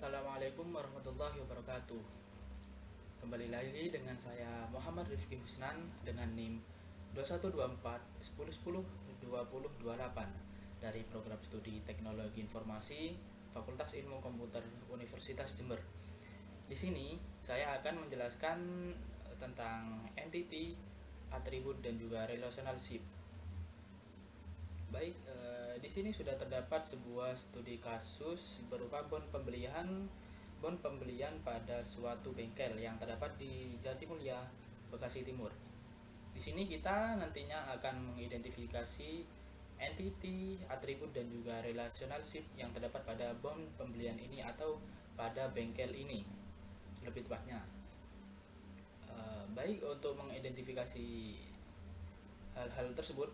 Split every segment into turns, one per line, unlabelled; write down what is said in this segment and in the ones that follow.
Assalamualaikum warahmatullahi wabarakatuh. Kembali lagi dengan saya Muhammad Rifki Husnan dengan NIM 2124 1010 2028 dari program studi Teknologi Informasi Fakultas Ilmu Komputer Universitas Jember. Di sini saya akan menjelaskan tentang entity, atribut dan juga relationship. Baik, di sini sudah terdapat sebuah studi kasus berupa bon pembelian pada suatu bengkel yang terdapat di Jatimulya, Bekasi Timur. Di sini kita nantinya akan mengidentifikasi entity, atribut dan juga relationship yang terdapat pada bon pembelian ini atau pada bengkel ini, lebih tepatnya. Baik, untuk mengidentifikasi hal-hal tersebut,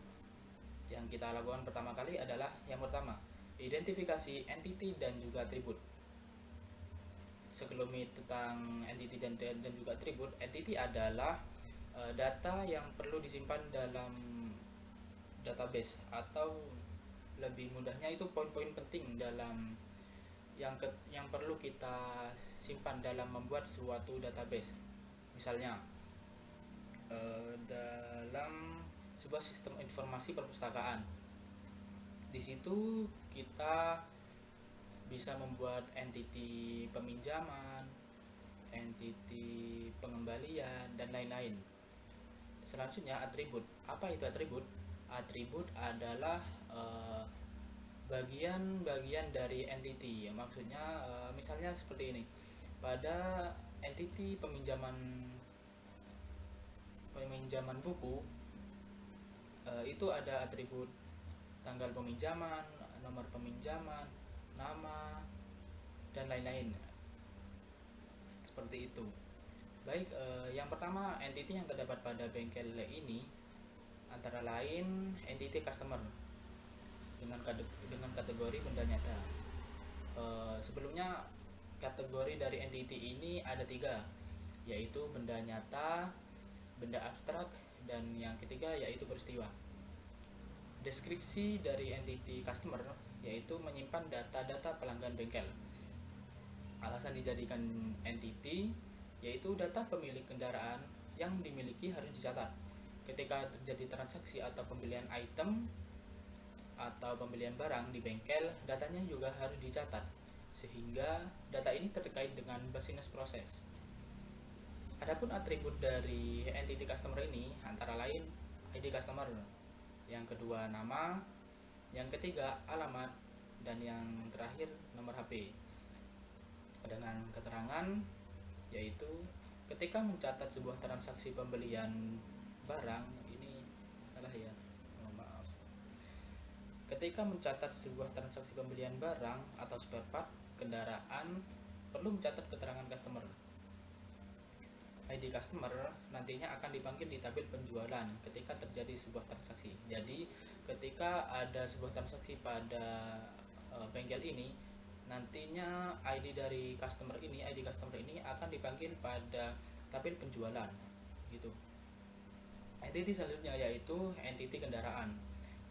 yang kita lakukan pertama kali adalah yang pertama, identifikasi entity dan juga atribut. Sekelumit tentang entity dan juga atribut. Entity adalah data yang perlu disimpan dalam database, atau lebih mudahnya itu poin-poin penting dalam yang perlu kita simpan dalam membuat suatu database. Misalnya dalam sebuah sistem informasi perpustakaan. Di situ kita bisa membuat entity peminjaman, entity pengembalian dan lain-lain. Selanjutnya atribut. Apa itu atribut? Atribut adalah bagian-bagian dari entity. Maksudnya misalnya seperti ini. Pada entity peminjaman buku, itu ada atribut tanggal peminjaman, nomor peminjaman, nama, dan lain-lain. Seperti itu. Baik, yang pertama, entity yang terdapat pada bengkel ini antara lain entity customer dengan kategori benda nyata. Sebelumnya kategori dari entity ini ada 3, yaitu benda nyata, benda abstrak, dan yang ketiga yaitu peristiwa. Deskripsi dari entity customer yaitu menyimpan data-data pelanggan bengkel. Alasan dijadikan entity yaitu data pemilik kendaraan yang dimiliki harus dicatat. Ketika terjadi transaksi atau pembelian item atau pembelian barang di bengkel, datanya juga harus dicatat, sehingga data ini terkait dengan business process. Adapun atribut dari entity customer ini antara lain ID customer, yang kedua nama, yang ketiga alamat, dan yang terakhir nomor HP. Dengan keterangan yaitu ketika mencatat sebuah transaksi pembelian barang, ini salah ya, maaf. Ketika mencatat sebuah transaksi pembelian barang atau spare part kendaraan, perlu mencatat keterangan customer. ID customer nantinya akan dipanggil di tabel penjualan ketika terjadi sebuah transaksi. Jadi ketika ada sebuah transaksi pada bengkel ini, nantinya ID customer ini akan dipanggil pada tabel penjualan gitu. Entity selanjutnya yaitu entity kendaraan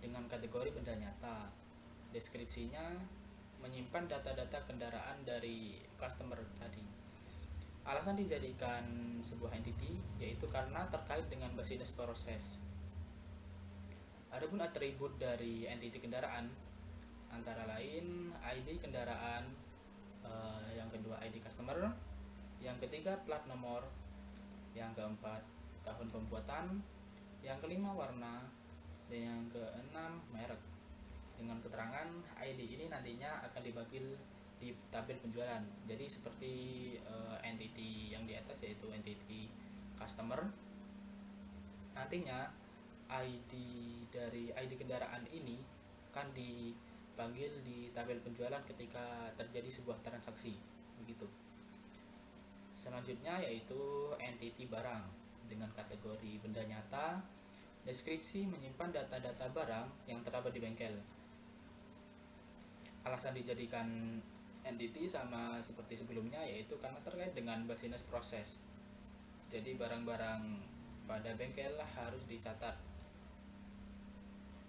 dengan kategori benda nyata. Deskripsinya menyimpan data-data kendaraan dari customer tadi. Alasan dijadikan sebuah entity yaitu karena terkait dengan business process. Adapun atribut dari entity kendaraan antara lain ID kendaraan, yang kedua ID customer, yang ketiga plat nomor, yang keempat tahun pembuatan, yang kelima warna, dan yang keenam merek. Dengan keterangan ID ini nantinya akan dibagi di tabel penjualan. Jadi seperti entity yang di atas yaitu entity customer, nantinya ID dari ID kendaraan ini akan dipanggil di tabel penjualan ketika terjadi sebuah transaksi begitu. Selanjutnya yaitu entity barang dengan kategori benda nyata. Deskripsi menyimpan data-data barang yang terdapat di bengkel. Alasan dijadikan entity sama seperti sebelumnya yaitu karena terkait dengan business process. Jadi barang-barang pada bengkel harus dicatat.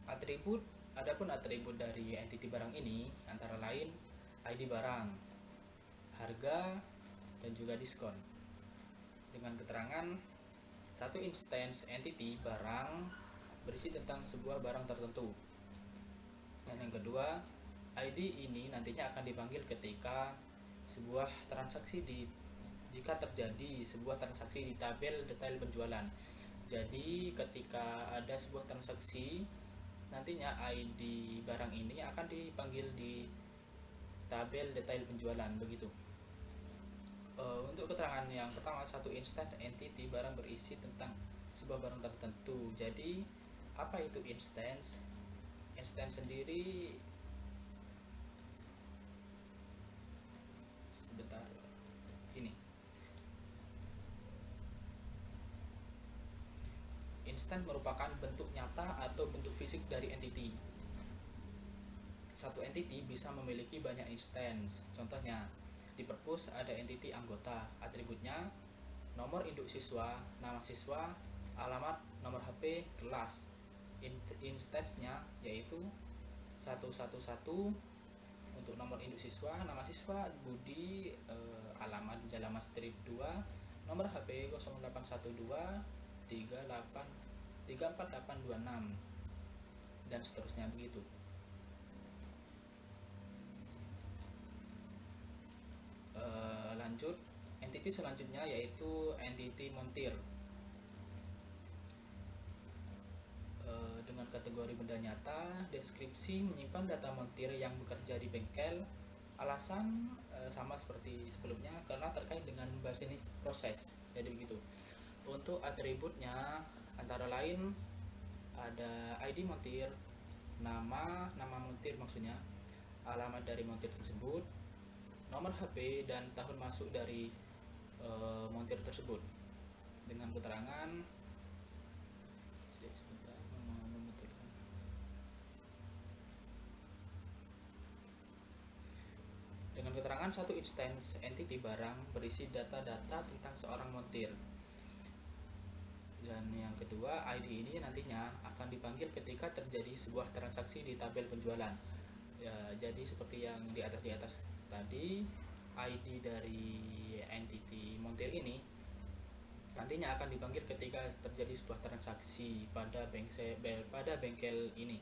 Adapun atribut dari entity barang ini antara lain ID barang, harga, dan juga diskon. Dengan keterangan satu instance entity barang berisi tentang sebuah barang tertentu. Dan yang kedua, ID ini nantinya akan dipanggil ketika sebuah transaksi jika terjadi sebuah transaksi di tabel detail penjualan. Jadi ketika ada sebuah transaksi, nantinya ID barang ini akan dipanggil di tabel detail penjualan, begitu. Untuk keterangan yang pertama, satu instance entity barang berisi tentang sebuah barang tertentu. Jadi apa itu instance? Instance sendiri, sebentar, ini instance merupakan bentuk nyata atau bentuk fisik dari entity. Satu entity bisa memiliki banyak instance. Contohnya di perpus ada entity anggota, atributnya nomor induk siswa, nama siswa, alamat, nomor HP, kelas. Instance-nya yaitu 111 untuk nomor induk siswa, nama siswa Budi, alamat Jalan Mas Strip 2, nomor HP 0812 34826 dan seterusnya, begitu. Lanjut, entity selanjutnya yaitu entity montir. Dengan kategori benda nyata, deskripsi menyimpan data montir yang bekerja di bengkel. Alasan sama seperti sebelumnya, karena terkait dengan business proses. Jadi begitu. Untuk atributnya antara lain ada ID montir, nama montir maksudnya, alamat dari montir tersebut, nomor HP, dan tahun masuk dari montir tersebut. Dengan keterangan satu instance entity barang berisi data-data tentang seorang montir. Dan yang kedua, ID ini nantinya akan dipanggil ketika terjadi sebuah transaksi di tabel penjualan. Ya, jadi seperti yang di atas tadi, ID dari entity montir ini nantinya akan dipanggil ketika terjadi sebuah transaksi pada bengkel ini,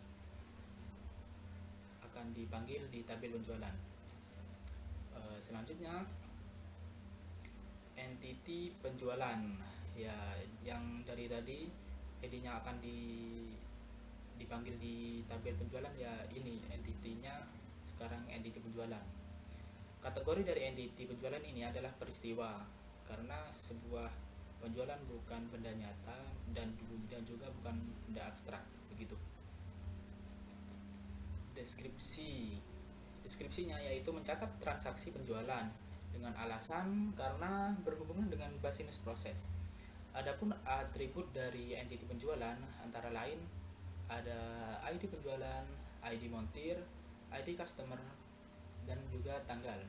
akan dipanggil di tabel penjualan. Selanjutnya entity penjualan, ya yang dari tadi ID-nya akan dipanggil di tabel penjualan, ya ini entity-nya sekarang entity penjualan. Kategori dari entity penjualan ini adalah peristiwa, karena sebuah penjualan bukan benda nyata dan juga bukan benda abstrak, begitu. Deskripsinya yaitu mencatat transaksi penjualan dengan alasan karena berhubungan dengan business proses. Adapun atribut dari entity penjualan antara lain ada ID penjualan, ID montir, ID customer, dan juga tanggal.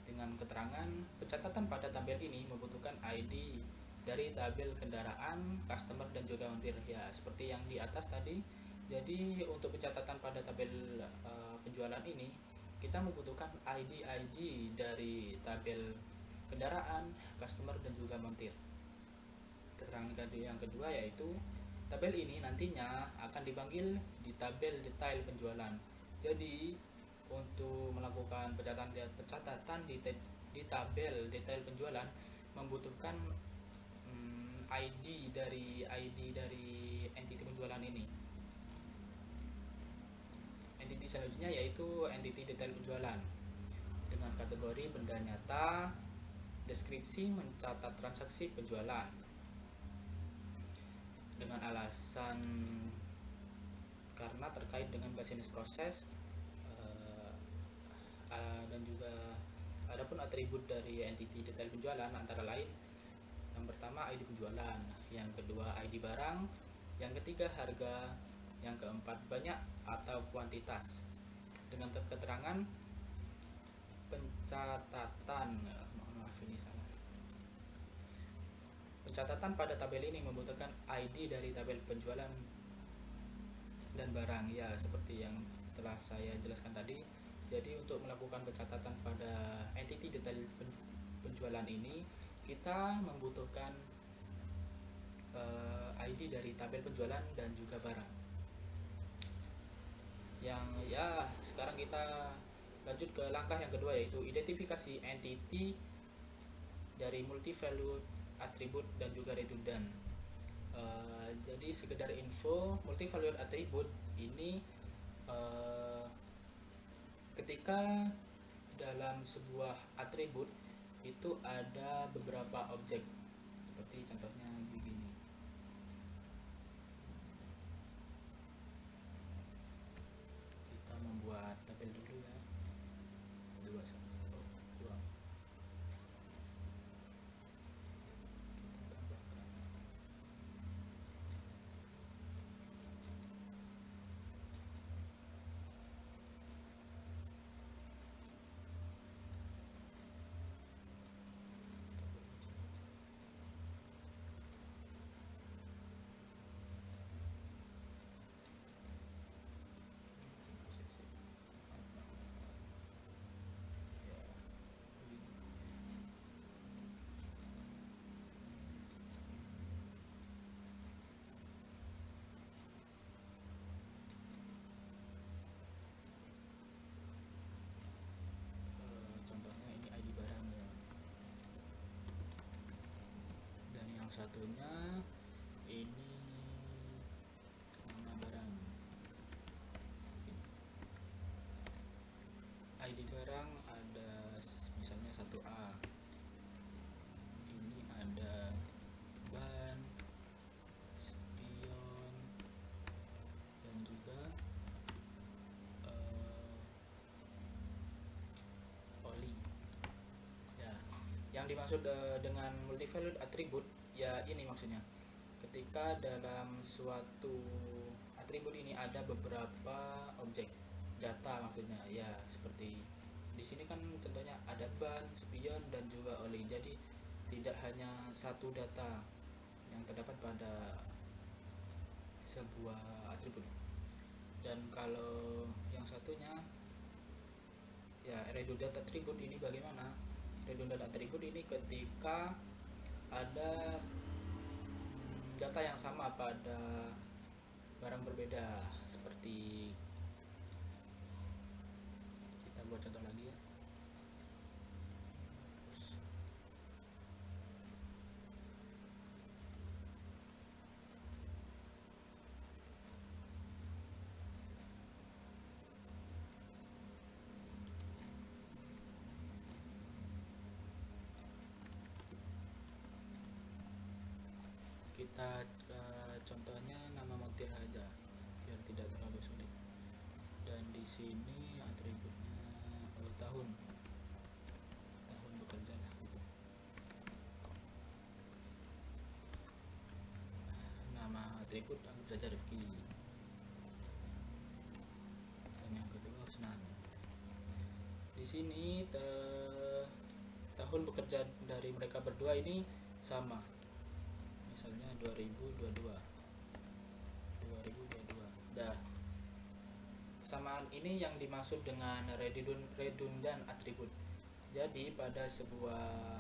Dengan keterangan pencatatan pada tabel ini membutuhkan ID dari tabel kendaraan, customer, dan juga montir, ya seperti yang di atas tadi. Jadi untuk pencatatan pada tabel penjualan ini kita membutuhkan ID dari tabel kendaraan, customer, dan juga montir. Keterangan yang kedua yaitu tabel ini nantinya akan dipanggil di tabel detail penjualan. Jadi untuk melakukan pencatatan di tabel detail penjualan membutuhkan ID dari entity penjualan ini. Entity selanjutnya yaitu entity detail penjualan dengan kategori benda nyata, deskripsi mencatat transaksi penjualan dengan alasan karena terkait dengan business proses, dan juga adapun atribut dari entity detail penjualan antara lain yang pertama ID penjualan, yang kedua ID barang, yang ketiga harga, yang keempat banyak atau kuantitas. Dengan keterangan pencatatan pada tabel ini membutuhkan ID dari tabel penjualan dan barang, ya seperti yang telah saya jelaskan tadi. Jadi untuk melakukan pencatatan pada entity detail penjualan ini, kita membutuhkan ID dari tabel penjualan dan juga barang. Yang ya sekarang kita lanjut ke langkah yang kedua, yaitu identifikasi entity dari multi value atribut dan juga redundant. Jadi sekedar info, multi value atribut ini ketika dalam sebuah atribut itu ada beberapa objek, seperti contohnya begini. Kita membuat tabel dulu ya. Dua satu dua. Kita tambahkan. Contohnya ini ID barang ya. Dan yang satunya ini nama barang. ID barang ada misalnya 1A. Ini ada ban, spion, dan juga oli. Ya, yang dimaksud dengan multi-valued attribute ya ini maksudnya. Ketika dalam suatu atribut ini ada beberapa objek data maksudnya, ya seperti di sini kan contohnya ada ban, spion, dan juga oli. Jadi tidak hanya satu data yang terdapat pada sebuah atribut. Dan kalau yang satunya ya redundant attribute ini bagaimana? Redundant attribute ini ketika ada data yang sama pada barang berbeda, seperti kita buat contoh lagi ya. Kita contohnya nama montir aja biar tidak terlalu sulit. Dan di sini atributnya tahun bekerja lah gitu. Nama atribut anggap saja Rifki. Dan yang kedua Husnan. Di sini tahun bekerja dari mereka berdua ini sama, misalnya 2022. Dah, kesamaan ini yang dimaksud dengan redundant atribut. Jadi pada sebuah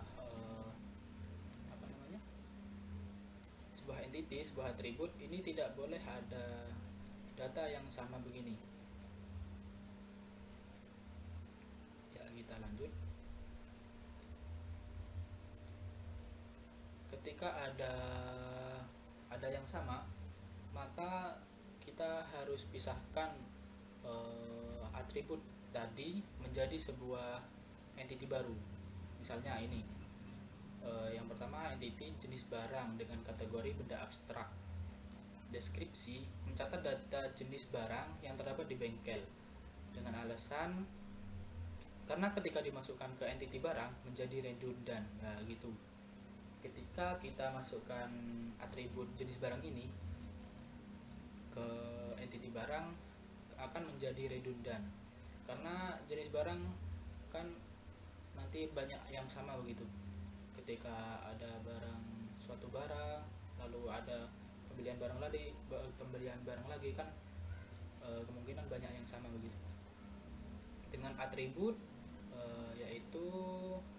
sebuah entity, sebuah atribut ini tidak boleh ada data yang sama begini. Ya, kita lanjut. Ketika ada yang sama, maka kita harus pisahkan atribut tadi menjadi sebuah entity baru. Misalnya ini yang pertama, entity jenis barang dengan kategori benda abstrak. Deskripsi mencatat data jenis barang yang terdapat di bengkel dengan alasan karena ketika dimasukkan ke entity barang menjadi redundant. Nah gitu, ketika kita masukkan atribut jenis barang ini ke entity barang akan menjadi redundant karena jenis barang kan nanti banyak yang sama begitu. Ketika ada suatu barang lalu ada pembelian barang lagi kan kemungkinan banyak yang sama begitu. dengan atribut yaitu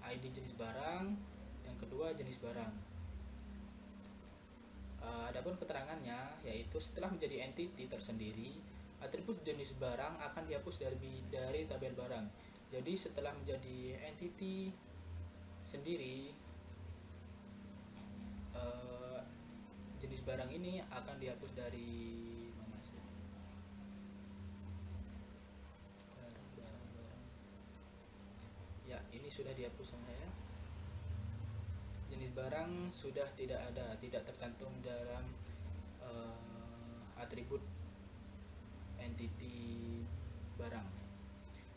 ID jenis barang, yang kedua jenis barang. Adapun keterangannya yaitu setelah menjadi entity tersendiri, atribut jenis barang akan dihapus dari tabel barang. Jadi setelah menjadi entity sendiri, jenis barang ini akan dihapus dari mana sih? Barang. Ya, ini sudah dihapus sama saya. Jenis barang sudah tidak ada, tidak tercantum dalam atribut entity barang.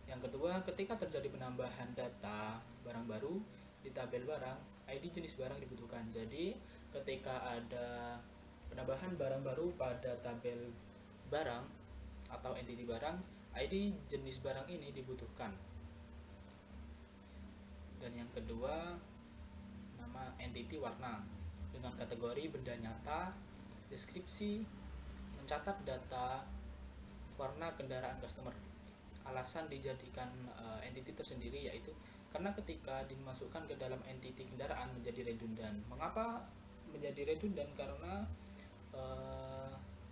Yang kedua, ketika terjadi penambahan data barang baru di tabel barang, ID jenis barang dibutuhkan. Jadi ketika ada penambahan barang baru pada tabel barang atau entity barang, ID jenis barang ini dibutuhkan. Dan yang kedua, nama entity warna dengan kategori benda nyata, deskripsi, mencatat data warna kendaraan customer. Alasan dijadikan entity tersendiri yaitu karena ketika dimasukkan ke dalam entity kendaraan menjadi redundan. Mengapa menjadi redundan? Karena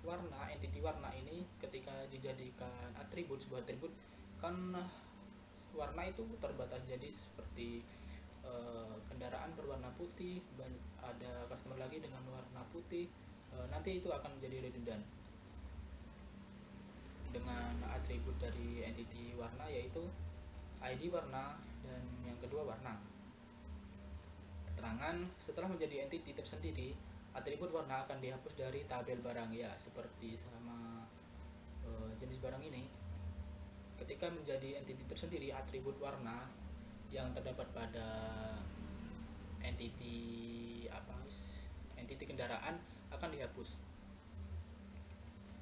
warna, entity warna ini ketika dijadikan atribut, sebuah atribut, kan warna itu terbatas. Jadi seperti kendaraan berwarna putih, ada customer lagi dengan warna putih, nanti itu akan menjadi redundan. Dengan atribut dari entity warna yaitu ID warna dan yang kedua warna. Keterangan setelah menjadi entity tersendiri, atribut warna akan dihapus dari tabel barang. Ya, seperti sama jenis barang ini. Ketika menjadi entity tersendiri, atribut warna yang terdapat pada entity kendaraan akan dihapus.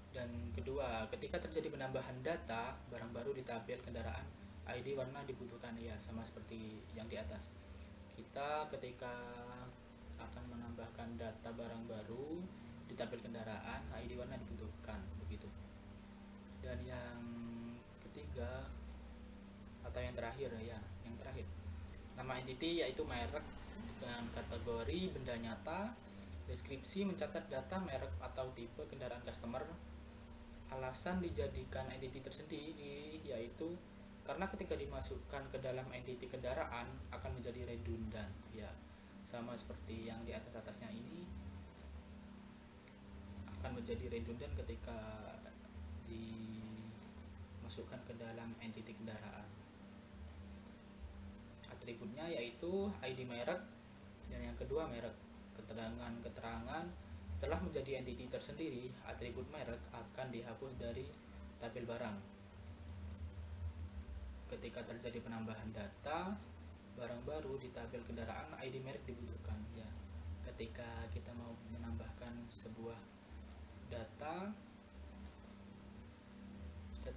Dan kedua, ketika terjadi penambahan data barang baru di tabel kendaraan, ID warna dibutuhkan. Ya, sama seperti yang di atas. Kita ketika akan menambahkan data barang baru di tabel kendaraan, ID warna dibutuhkan, begitu. Dan yang ketiga atau yang terakhir, nama entity yaitu merek dengan kategori benda nyata, deskripsi mencatat data merek atau tipe kendaraan customer. Alasan dijadikan entity tersendiri yaitu karena ketika dimasukkan ke dalam entity kendaraan akan menjadi redundan. Ya, sama seperti yang di atasnya ini, akan menjadi redundan ketika dimasukkan ke dalam entity kendaraan. Atributnya yaitu ID merek dan yang kedua merek. Keterangan setelah menjadi entity tersendiri, atribut merek akan dihapus dari tabel barang. Ketika terjadi penambahan data barang baru di tabel kendaraan, ID merek dibutuhkan. Ya, ketika kita mau menambahkan sebuah data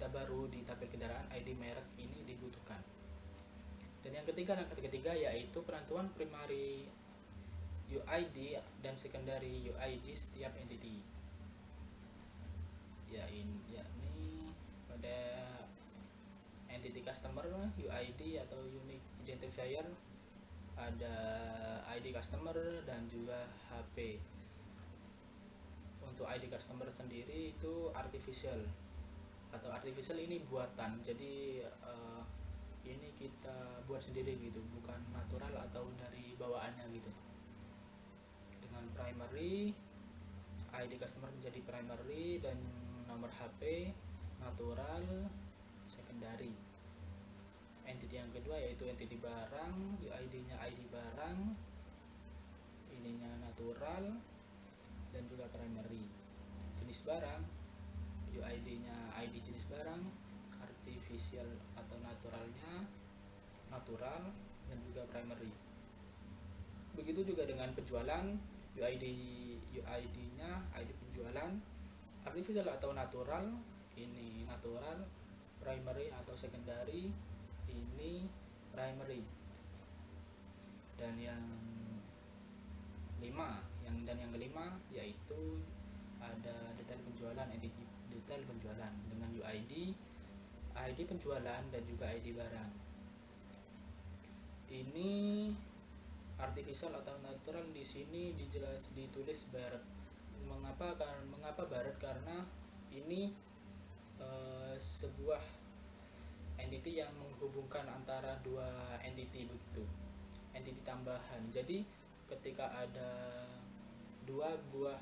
baru di tabel kendaraan, ID merek ini dibutuhkan. Dan yang ketiga yaitu penentuan primary UID dan secondary UID setiap entity. Yakni pada entity customer UID atau unique identifier ada ID customer dan juga HP. Untuk ID customer sendiri itu artificial ini buatan. Jadi ini kita buat sendiri gitu, bukan natural atau dari bawaannya gitu. Dengan primary, ID customer menjadi primary dan nomor HP natural, secondary. Entity yang kedua yaitu entity barang, UID-nya ID barang, ininya natural dan juga primary. Jenis barang, UID-nya ID jenis barang, artificial atau naturalnya natural dan juga primary. Begitu juga dengan penjualan, UID-nya ID penjualan, artificial atau natural, ini natural, primary atau secondary, ini primary. Dan yang kelima yaitu ada detail penjualan, entity detail penjualan dengan UID ID penjualan dan juga ID barang. Ini artificial atau natural di sini ditulis Barat. Mengapa Barat? Karena ini sebuah entity yang menghubungkan antara dua entity begitu, entity tambahan. Jadi ketika ada dua buah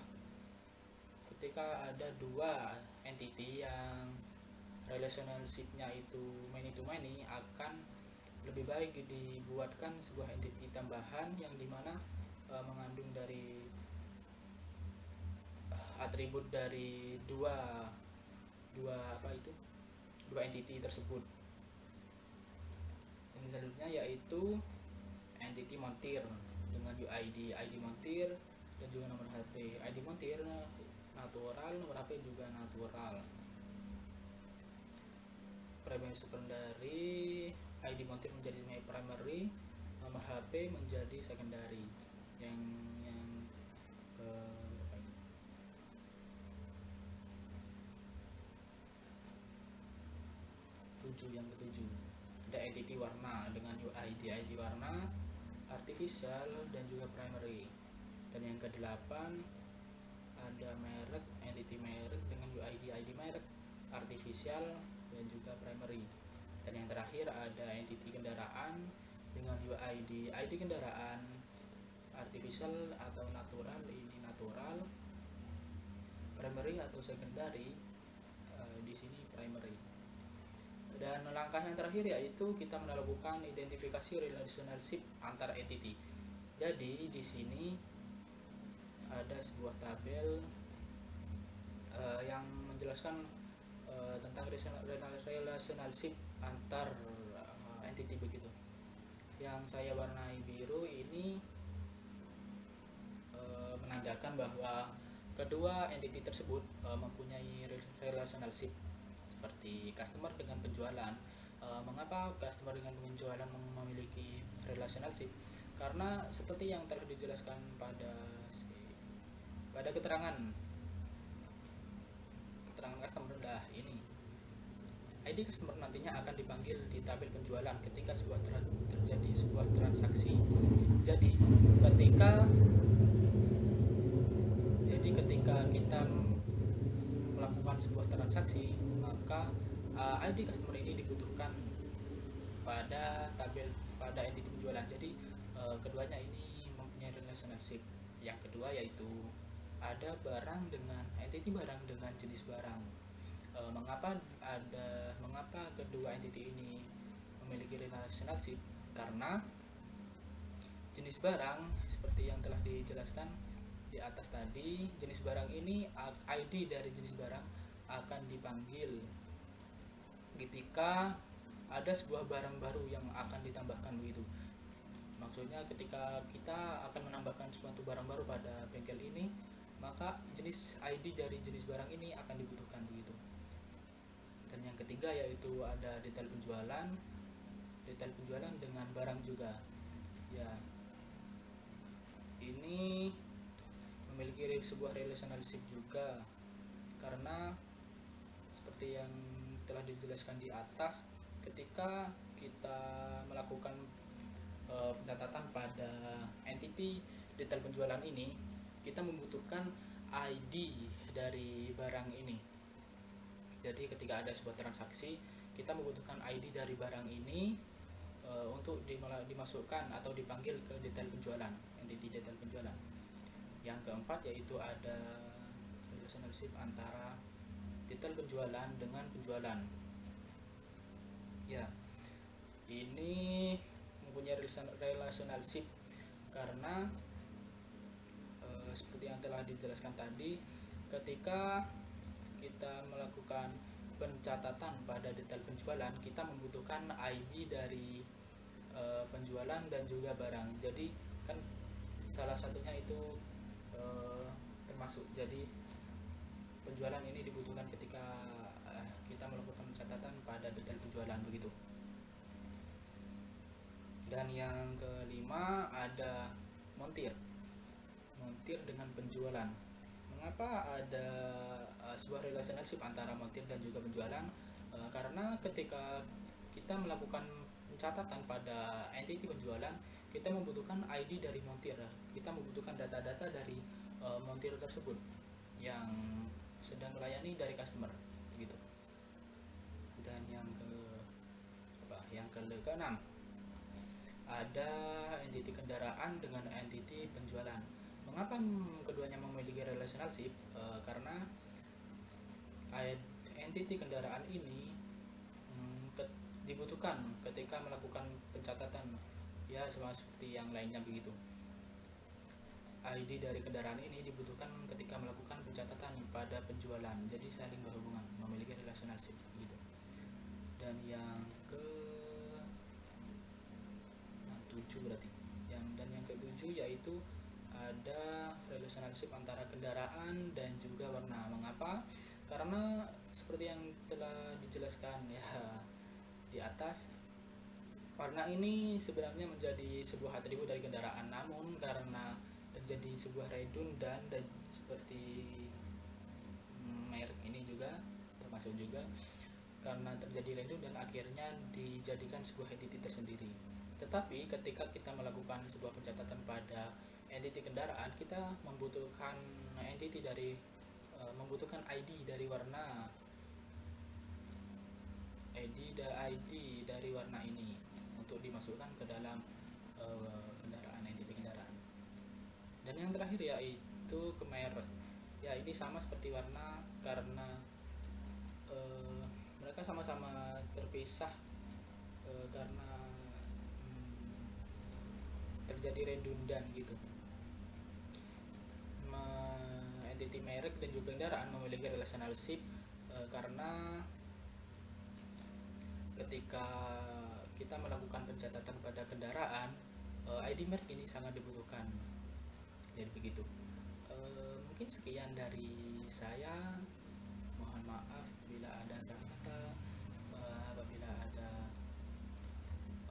ketika ada dua entity yang relationship-nya itu many to many, akan lebih baik dibuatkan sebuah entity tambahan yang dimana mengandung dari atribut dari dua entity tersebut. Yang selanjutnya yaitu entity montir dengan UID, ID montir dan juga nomor HP. ID montir natural, nomor HP juga natural. Primary secondary, ID montir menjadi primary, nomor HP menjadi secondary. Yang yang ketujuh ada entity warna dengan UID ID warna, artificial dan juga primary. Dan yang kedelapan ada merek, entity merek dengan UID ID merek, artificial dan juga primary. Dan yang terakhir ada entity kendaraan dengan UID ID kendaraan, artificial atau natural, ini natural, primary atau secondary, di sini primary. Dan langkah yang terakhir yaitu kita melakukan identifikasi relationship antar entity. Jadi di sini ada sebuah tabel yang menjelaskan tentang relationship antar entity begitu. Yang saya warnai biru ini menandakan bahwa kedua entity tersebut mempunyai relationship seperti customer dengan penjualan. Mengapa customer dengan penjualan memiliki relationship? Karena seperti yang telah dijelaskan pada keterangan customer ini, ID customer nantinya akan dipanggil di tabel penjualan ketika terjadi sebuah transaksi. Jadi ketika kita melakukan sebuah transaksi, maka ID customer ini dibutuhkan pada entity penjualan. Jadi keduanya ini mempunyai relationship. Yang kedua yaitu ada barang dengan entity barang dengan jenis barang. Mengapa kedua entity ini memiliki relationship? Karena jenis barang seperti yang telah dijelaskan di atas tadi, jenis barang ini, ID dari jenis barang akan dipanggil ketika ada sebuah barang baru yang akan ditambahkan begitu. Maksudnya ketika kita akan menambahkan suatu barang baru pada bengkel ini, maka jenis ID dari jenis barang ini akan dibutuhkan begitu. Dan yang ketiga yaitu ada detail penjualan dengan barang juga. Ya, ini memiliki sebuah relationship juga, karena seperti yang telah dijelaskan di atas, ketika kita melakukan pencatatan pada entity detail penjualan ini, kita membutuhkan ID dari barang ini. Jadi ketika ada sebuah transaksi, kita membutuhkan ID dari barang ini untuk dimasukkan atau dipanggil ke detail penjualan, entity detail penjualan. Yang keempat yaitu ada relationship antara detail penjualan dengan penjualan. Ya, ini mempunyai relationship karena seperti yang telah dijelaskan tadi, ketika kita melakukan pencatatan pada detail penjualan, kita membutuhkan ID dari penjualan dan juga barang. Jadi kan salah satunya itu termasuk. Jadi penjualan ini dibutuhkan ketika kita melakukan pencatatan pada detail penjualan begitu. Dan yang kelima ada montir dengan penjualan. Mengapa ada sebuah relationship antara montir dan juga penjualan? Karena ketika kita melakukan pencatatan pada entity penjualan, kita membutuhkan ID dari montir, kita membutuhkan data-data dari montir tersebut yang sedang melayani dari customer gitu. Dan yang keenam, ada entity kendaraan dengan entity penjualan. Mengapa keduanya memiliki relationship? Karena entity kendaraan ini dibutuhkan ketika melakukan pencatatan, ya sama seperti yang lainnya begitu. ID dari kendaraan ini dibutuhkan ketika melakukan pencatatan pada penjualan, jadi saling berhubungan, memiliki relationship gitu. Dan yang ke 7 berarti, yang ketujuh yaitu ada relationship antara kendaraan dan juga warna. Mengapa? Karena seperti yang telah dijelaskan ya di atas, warna ini sebenarnya menjadi sebuah atribut dari kendaraan, namun karena terjadi sebuah redundan dan seperti merek ini juga termasuk juga karena terjadi redundan akhirnya dijadikan sebuah entity tersendiri. Tetapi ketika kita melakukan sebuah pencatatan pada entity kendaraan, kita membutuhkan entity dari membutuhkan ID dari warna ID dari warna ini untuk dimasukkan ke dalam kendaraan, entity kendaraan. Dan yang terakhir yaitu ke merek. Ya, ini sama seperti warna karena mereka sama-sama terpisah karena terjadi redundan gitu. Entity merek dan juga kendaraan memiliki relationship karena ketika kita melakukan pencatatan pada kendaraan, ID merek ini sangat dibutuhkan. Jadi begitu. Mungkin sekian dari saya. Mohon maaf bila ada kata-kata, apabila ada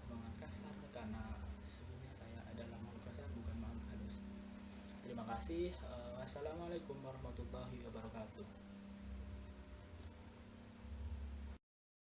omongan kasar, karena sebelumnya saya adalah makhluk kasar, bukan makhluk halus. Terima kasih. Wassalamualaikum warahmatullahi wabarakatuh.